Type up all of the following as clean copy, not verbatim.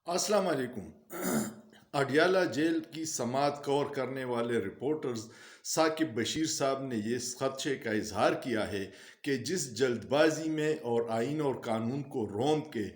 अस्सलाम वालेकुम। अडियाला जेल की समाअत कवर करने वाले रिपोर्टर्स साकिब बशीर साहब ने ये खदशे का इजहार किया है कि जिस जल्दबाजी में और आइन और कानून को रोंद के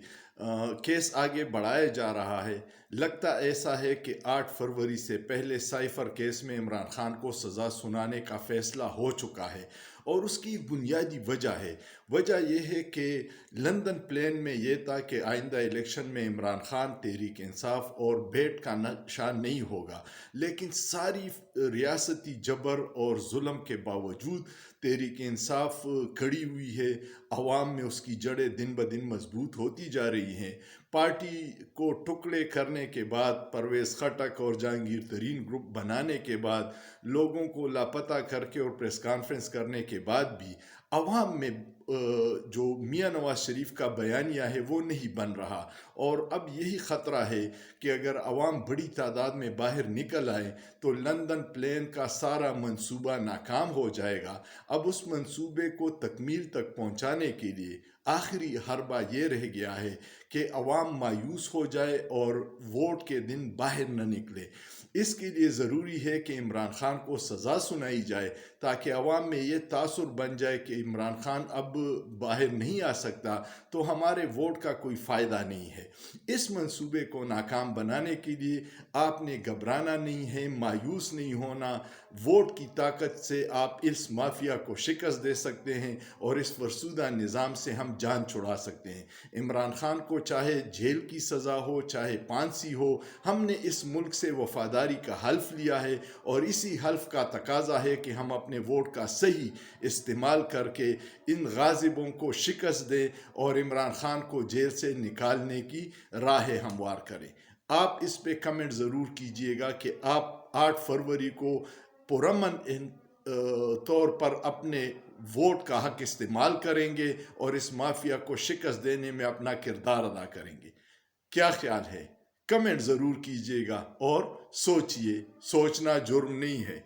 केस आगे बढ़ाया जा रहा है, लगता ऐसा है कि 8 फरवरी से पहले साइफर केस में इमरान खान को सज़ा सुनाने का फैसला हो चुका है। और उसकी बुनियादी वजह यह है कि लंदन प्लेन में यह था कि आइंदा इलेक्शन में इमरान खान तहरीक इंसाफ और भेंट का नशा नहीं होगा, लेकिन सारी रियासती जबर और जुल्म के बावजूद तहरीक इंसाफ खड़ी हुई है। अवाम में उसकी जड़ें दिन ब दिन मजबूत होती जा रही हैं। पार्टी को टुकड़े करने के बाद, परवेज़ खटक और जहांगीर तरीन ग्रुप बनाने के बाद, लोगों को लापता करके और प्रेस कॉन्फ्रेंस करने के बाद भी अवाम में जो मियाँ नवाज शरीफ का बयानिया है वो नहीं बन रहा। और अब यही ख़तरा है कि अगर अवाम बड़ी तादाद में बाहर निकल आए तो लंदन प्लेन का सारा मंसूबा नाकाम हो जाएगा। अब उस मंसूबे को तकमील तक पहुंचाने के लिए आखिरी हरबा ये रह गया है कि अवाम मायूस हो जाए और वोट के दिन बाहर न निकले। इसके लिए ज़रूरी है कि इमरान खान को सज़ा सुनाई जाए, ताकि अवाम में ये तासुर बन जाए कि इमरान खान अब बाहर नहीं आ सकता तो हमारे वोट का कोई फ़ायदा नहीं है। इस मंसूबे को नाकाम बनाने के लिए आपने घबराना नहीं है, मायूस नहीं होना। वोट की ताकत से आप इस माफिया को शिकस्त दे सकते हैं और इस फरसुदा निज़ाम से हम जान छुड़ा सकते हैं। इमरान खान को चाहे जेल की सज़ा हो, चाहे फांसी हो, हमने इस मुल्क से वफादारी का हल्फ लिया है और इसी हल्फ का तकाजा है कि हम अपने वोट का सही इस्तेमाल करके इन गाजिबों को शिकस्त दें और इमरान खान को जेल से निकालने की राह हमवार करें। आप इस पे कमेंट ज़रूर कीजिएगा कि आप 8 फरवरी को पुरअमन तौर पर अपने वोट का हक इस्तेमाल करेंगे और इस माफिया को शिकस्त देने में अपना किरदार अदा करेंगे। क्या ख्याल है? कमेंट ज़रूर कीजिएगा और सोचिए, सोचना जुर्म नहीं है।